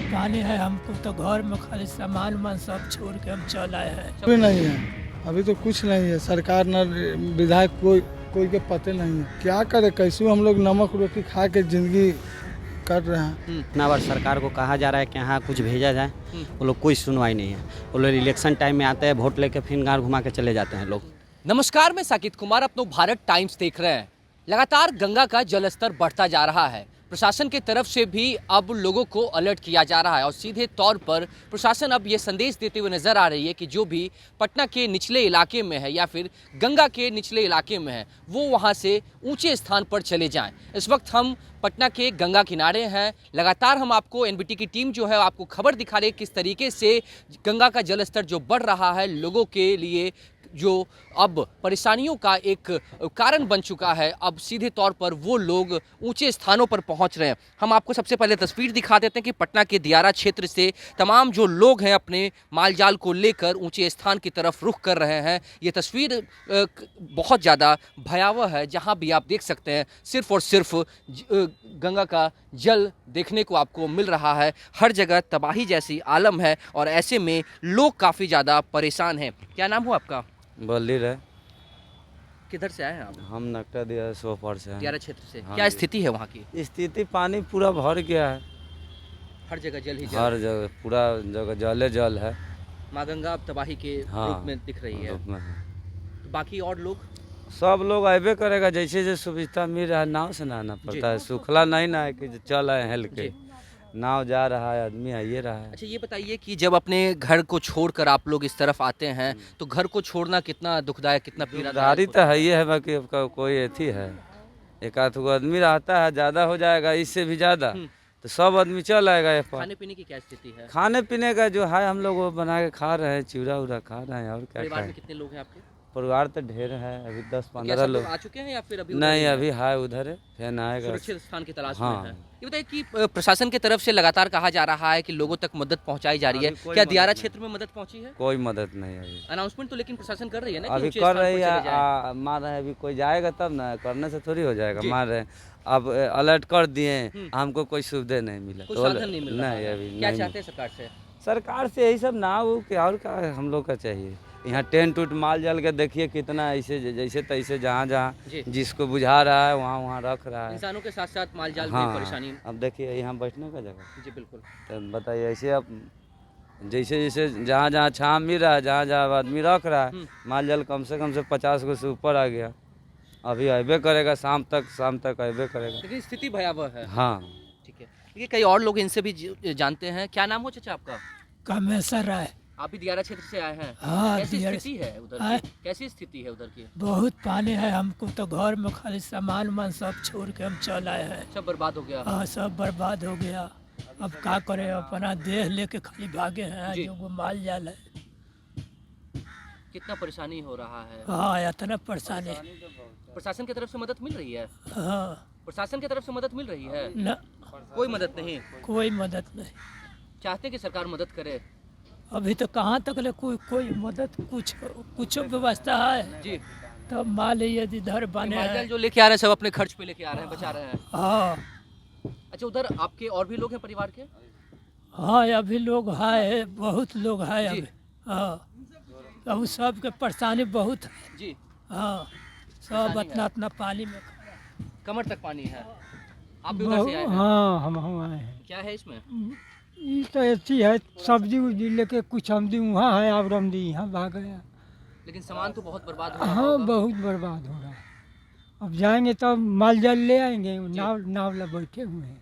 पानी है, हमको तो घर में खाली सामान वामान सब छोड़ के हम चल आए हैं। अभी नहीं है, अभी तो कुछ नहीं है। सरकार न विधायक कोई के पते नहीं है। क्या करे, कैसे हम लोग नमक रोटी खा के जिंदगी कर रहे हैं। इतना बार सरकार को कहा जा रहा है कि यहाँ कुछ भेजा जाए, वो लोग कोई सुनवाई नहीं है। वो लोग इलेक्शन टाइम में आते हैं, वोट लेके फिर गाँव घुमा के चले जाते हैं लोग। नमस्कार, मैं साकित कुमार अपनो भारत टाइम्स देख रहे हैं। लगातार गंगा का जलस्तर बढ़ता जा रहा है। प्रशासन की तरफ से भी अब लोगों को अलर्ट किया जा रहा है और सीधे तौर पर प्रशासन अब ये संदेश देते हुए नजर आ रही है कि जो भी पटना के निचले इलाके में है या फिर गंगा के निचले इलाके में है वो वहाँ से ऊंचे स्थान पर चले जाएं। इस वक्त हम पटना के गंगा किनारे हैं। लगातार हम आपको एनबीटी की टीम जो है आपको खबर दिखा रही है किस तरीके से गंगा का जलस्तर जो बढ़ रहा है, लोगों के लिए जो अब परेशानियों का एक कारण बन चुका है। अब सीधे तौर पर वो लोग ऊंचे स्थानों पर पहुंच रहे हैं। हम आपको सबसे पहले तस्वीर दिखा देते हैं कि पटना के दियारा क्षेत्र से तमाम जो लोग हैं अपने मालजाल को लेकर ऊंचे स्थान की तरफ रुख कर रहे हैं। ये तस्वीर बहुत ज़्यादा भयावह है, जहां भी आप देख सकते हैं सिर्फ और सिर्फ गंगा का जल देखने को आपको मिल रहा है। हर जगह तबाही जैसी आलम है और ऐसे में लोग काफ़ी ज़्यादा परेशान हैं। क्या नाम हो आपका? बल्ली रहे, किधर से आए हैं आप? हम नकटा दिया सोपर से हैं। दियारा क्षेत्र से। हाँ क्या जी। स्थिति है वहाँ की? स्थिति पानी पूरा भर गया है, हर जगह जल ही जल। हर जगह पूरा जगह जले जल है। माँ गंगा अब तबाही के हाँ, रूप में दिख रही है। रूप में। तो बाकी और लोग सब लोग अबे करेगा, जैसे जैसे सुविधा मिल रहा है नाव से नहाना पड़ता है। सूखला नहीं ना है कि जो चल आए हेल के, नाव जा रहा है, आदमी आइए रहा है। अच्छा ये बताइए कि जब अपने घर को छोड़कर आप लोग इस तरफ आते हैं तो घर को छोड़ना कितना दुखदायक, कितना गाड़ी पीड़ादायक तो है ही है, बाकी आपका कोई अथी है। एक आध गो आदमी रहता है, ज़्यादा हो जाएगा इससे भी ज़्यादा तो सब आदमी चल आएगा ये पर। खाने पीने की क्या स्थिति है? खाने पीने का जो है हम लोग वो बना के खा रहे हैं, चिवड़ा उड़ा खा रहे हैं और क्या परिवार में खाएं। कितने लोग हैं आपके? परिवार तो ढेर है, अभी 10-15 क्या सब लोग। लोग आ चुके हैं या फिर अभी उधर नहीं ही हैं? अभी है उधर है, फिर आएगा। सुरक्षित स्थान की तलाश हाँ। में है। ये बताइए कि प्रशासन की तरफ से लगातार कहा जा रहा है कि लोगों तक मदद पहुंचाई जा रही है। अभी कोई क्या मदद दियारा नहीं। क्षेत्र में मदद पहुंची है? कोई मदद नहीं अभी। अनाउंसमेंट तो लेकिन प्रशासन कर रही है ना कि अभी ऊंचे कर स्थान रही पर है, चले जाएं। मार रहे हैं। अभी कोई जाएगा तब ना, करने से थोड़ी हो जाएगा। जी। मार रहे हैं, अब अलर्ट कर दिए, हमको कोई सुविधा नहीं मिला। कोई तो साधन नहीं मिल रहा नहीं है। अभी क्या नहीं। चाहते हैं सरकार से? सरकार से यही सब ना हो कि और क्या हम लोग का चाहिए। यहाँ टेंट उट माल जल के देखिए कितना ऐसे जैसे तैसे जहाँ जी। जहाँ जिसको बुझा रहा है वहाँ वहाँ रख रहा है। इंसानों के साथ साथ मालजाल हाँ, में परेशानी। अब देखिए यहाँ बैठने का जगह जी बिल्कुल। तो बताइए ऐसे अब जैसे जैसे जहाँ जहाँ छाँव मिल रहा है, जहाँ जहाँ आदमी रख रहा है, माल जल कम से 50 गो से ऊपर आ गया। अभी अबे करेगा, शाम तक अबे करेगा। लेकिन स्थिति भयावह है। हाँ ठीक है। देखिए कई और लोग इनसे भी जानते हैं। क्या नाम हो चाचा आपका? कामेश्वर राय। आप भी दियारा क्षेत्र से आए हैं। हाँ, कैसी दियारा स्थिति है उधर आए। की? कैसी स्थिति है उधर की? बहुत पानी है, हमको तो घर में खाली सामान वामान सब छोड़ के हम चल आए हैं। सब बर्बाद हो गया। हाँ, सब बर्बाद हो गया। अब क्या करें, अपना देह लेके खाली भागे हैं, जी। जो वो माल जाल है। कितना परेशानी हो रहा है? हाँ, इतना परेशानी। प्रशासन की तरफ से मदद मिल रही है? हाँ, प्रशासन की तरफ से मदद मिल रही है? न कोई मदद नहीं? कोई मदद नहीं। चाहते कि सरकार मदद करे? अभी तो कहाँ तक ले कोई मदद, कुछ व्यवस्था है जी। तब माल यदि इधर बने मालजाल हैं। जो लेके आ रहे हैं सब अपने खर्च पे लेके आ रहे हैं, बचा रहे हैं। हाँ अच्छा उधर आपके और भी लोग हैं परिवार के? हाँ, अभी लोग है, बहुत लोग है जी। अभी। हाँ, अब सबके परेशानी बहुत है। जी। हाँ, सब परेशानी इतना है। इतना पानी में खड़ा है। कमर तक पानी है। आप भी उधर से आए हैं? हाँ हम आए हैं। क्या है इसमें? ये तो ऐसी है, सब्जी उब्जी लेके कुछ आमदी वहाँ है और आमदी यहाँ भाग गया। लेकिन सामान तो बहुत बर्बाद हो रहा हाँ होगा। बहुत बर्बाद हो रहा है। अब जाएंगे तब माल जल ले आएंगे, नाव ला बैठे हुए हैं,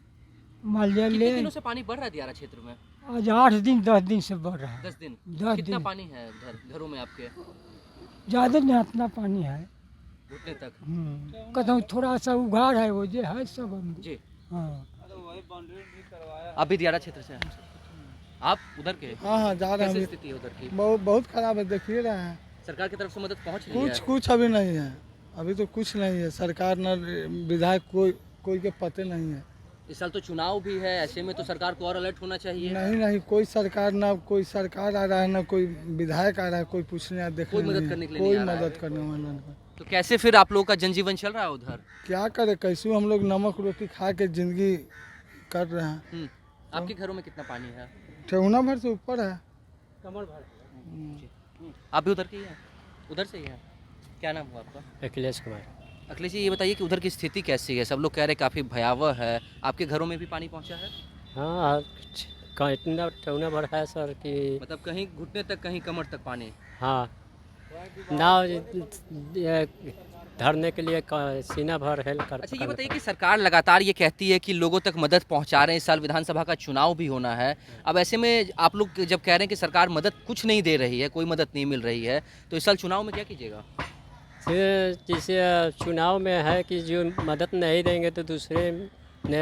माल जल ले कितने दिनों आएंगे। से पानी बढ़ रहा है दियारा क्षेत्र में? आज 8 दिन 10 दिन से बढ़ रहा है। 10 दिन। 10 कितना दिन पानी है उधर घरों में आपके? ज़्यादा नहीं, इतना पानी है। घुटने तक? कहता थोड़ा सा उघाड़ है, वो जो है सब आमदी। जी। हाँ आप भी दियारा क्षेत्र से हैं? आप उधर के? हाँ हाँ, जा रहे कैसी हैं। स्थिति है उधर की? बहुत खराब है, देखिए रहे हैं। सरकार की तरफ से मदद पहुंच रही है? कुछ अभी नहीं है, अभी तो कुछ नहीं है। सरकार न विधायक कोई के पते नहीं है। इस साल तो चुनाव भी है, ऐसे में तो सरकार को और अलर्ट होना चाहिए। नहीं, कोई सरकार आ रहा है, ना कोई विधायक आ रहा है, कोई पूछने देखने कोई मदद नहीं। करने के लिए कोई नहीं आ रहा है। मदद करने वाला नहीं। तो कैसे फिर आप लोगों का जनजीवन चल रहा है उधर? क्या करे, कैसे हम लोग नमक रोटी खा के जिंदगी कर रहे हैं। आपके घरों में कितना पानी है? ठेहुना भर से ऊपर है। आप भी उधर के ही हैं? उधर से ही हैं? क्या नाम हुआ आपका? अखिलेश कुमार। अखिलेश जी, ये बताइए कि उधर की स्थिति कैसी है? सब लोग कह रहे हैं काफ़ी भयावह है। आपके घरों में भी पानी पहुंचा है? हाँ कहाँ इतना ठेहुना भर है सर कि मतलब कहीं घुटने तक, कहीं कमर तक पानी। हाँ नाव ये धरने के लिए सीना भर हेल कर। अच्छा, ये बताइए कि सरकार लगातार ये कहती है कि लोगों तक मदद पहुंचा रहे हैं, इस साल विधानसभा का चुनाव भी होना है। अब ऐसे में आप लोग जब कह रहे हैं कि सरकार मदद कुछ नहीं दे रही है, कोई मदद नहीं मिल रही है, तो इस साल चुनाव में क्या कीजिएगा? जैसे चुनाव में है कि जो मदद नहीं देंगे तो दूसरे ने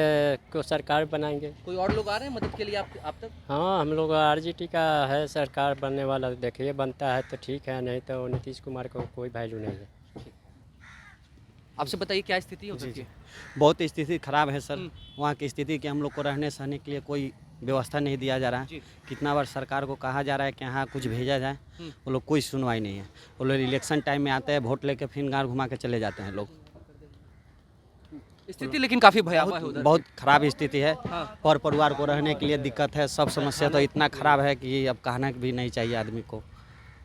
को सरकार बनाएंगे। कोई और लोग आ रहे हैं मदद के लिए आप तक? हाँ हम लोग आरजेडी का है सरकार बनने वाला, देखिए बनता है तो ठीक है, नहीं तो नीतीश कुमार को कोई वैल्यू नहीं है। आपसे बताइए क्या स्थिति है उधर की? बहुत स्थिति खराब है सर। वहाँ की स्थिति कि हम लोग को रहने सहने के लिए कोई व्यवस्था नहीं दिया जा रहा है। कितना बार सरकार को कहा जा रहा है कि यहाँ कुछ भेजा जाए, वो लोग कोई सुनवाई नहीं है। वो लोग इलेक्शन टाइम में आते हैं, वोट लेके फिर गाँव घुमा के चले जाते हैं लोग। स्थिति लेकिन काफ़ी भयावह है उधर। बहुत खराब स्थिति है। हाँ। पर परिवार को रहने के लिए दिक्कत है। सब समस्या तो इतना खराब है कि अब कहना भी नहीं चाहिए आदमी को।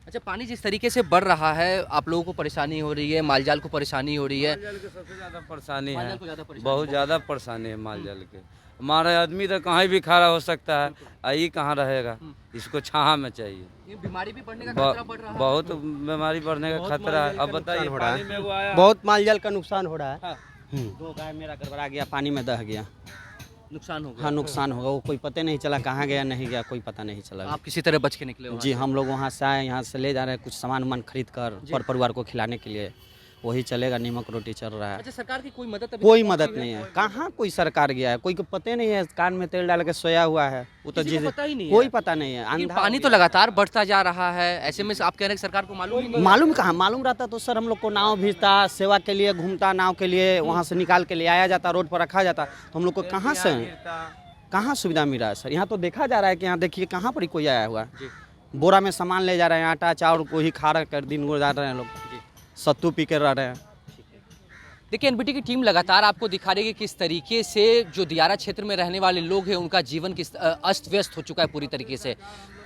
अच्छा, पानी जिस तरीके से बढ़ रहा है, आप लोगों को परेशानी हो रही है, मालजाल को परेशानी हो रही है। माल जाल के सबसे ज़्यादा परेशानी माल है, जाल को ज़्यादा परेशानी बहुत ज़्यादा परेशानी है माल जाल के। हमारा आदमी तो कहीं भी खड़ा हो सकता है, आई कहाँ रहेगा, इसको छाहा में चाहिए। ये बीमारी भी बढ़ने का खतरा बढ़ रहा है। बहुत बीमारी बढ़ने का खतरा है। अब बताइए, पानी में वो आया, बहुत मालजाल का नुकसान हो रहा है। हाँ। 2 गाय मेरा गड़बड़ा गया, पानी में दह गया। नुकसान हो गया। हाँ नुकसान होगा, वो कोई पता नहीं चला कहाँ गया नहीं गया, कोई पता नहीं चला। आप किसी तरह बच के निकले वहाँ जी से? हम लोग वहाँ से आए, यहाँ से ले जा रहे हैं कुछ सामान वामान खरीद कर पर परिवार को खिलाने के लिए। वही चलेगा, नीमक रोटी चल रहा है। अच्छा, सरकार की कोई मदद अभी कोई तक मदद पहुंची नहीं है। कहाँ कोई सरकार गया है, कोई को पता नहीं है। कान में तेल डाल के सोया हुआ है, वो तो किसी को जिस पता ही नहीं है। कोई पता नहीं है। लेकिन अंधा पानी हो तो गया। लगातार बढ़ता जा रहा है, ऐसे में आप कह रहे हैं कि सरकार को मालूम ही नहीं है। मालूम कहाँ, मालूम रहता तो सर हम लोग को नाव भेजता, सेवा के लिए घूमता, नाव के लिए वहाँ से निकाल के ले आया जाता, रोड पर रखा जाता, तो हम लोग को कहाँ सुविधा मिला है सर। यहाँ तो देखा जा रहा है कि यहाँ देखिए कहाँ पर ही कोई आया हुआ है। बोरा में सामान ले जा रहे हैं, आटा चावल को ही खा कर दिन गुजार रहे हैं लोग, सत्तू पी कर रह रहे हैं। देखिए, एनबीटी की टीम लगातार आपको दिखा रही है कि किस तरीके से जो दियारा क्षेत्र में रहने वाले लोग हैं उनका जीवन किस अस्त व्यस्त हो चुका है पूरी तरीके से।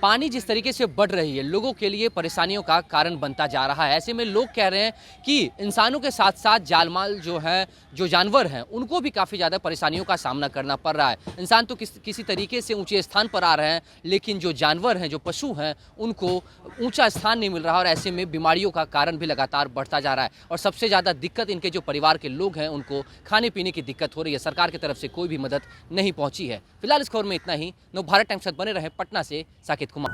पानी जिस तरीके से बढ़ रही है, लोगों के लिए परेशानियों का कारण बनता जा रहा है। ऐसे में लोग कह रहे हैं कि इंसानों के साथ साथ जालमाल जो हैं, जो जानवर हैं, उनको भी काफ़ी ज़्यादा परेशानियों का सामना करना पड़ रहा है। इंसान तो किसी तरीके से ऊंचे स्थान पर आ रहे हैं, लेकिन जो जानवर हैं, जो पशु हैं, उनको ऊंचा स्थान नहीं मिल रहा और ऐसे में बीमारियों का कारण भी लगातार बढ़ता जा रहा है। और सबसे ज़्यादा दिक्कत इनके जो परिवार के लोग हैं उनको खाने पीने की दिक्कत हो रही है। सरकार की तरफ से कोई भी मदद नहीं पहुंची है। फिलहाल इस खबर में इतना ही। नवभारत टाइम्स के साथ बने रहे पटना से साकेत कुमार।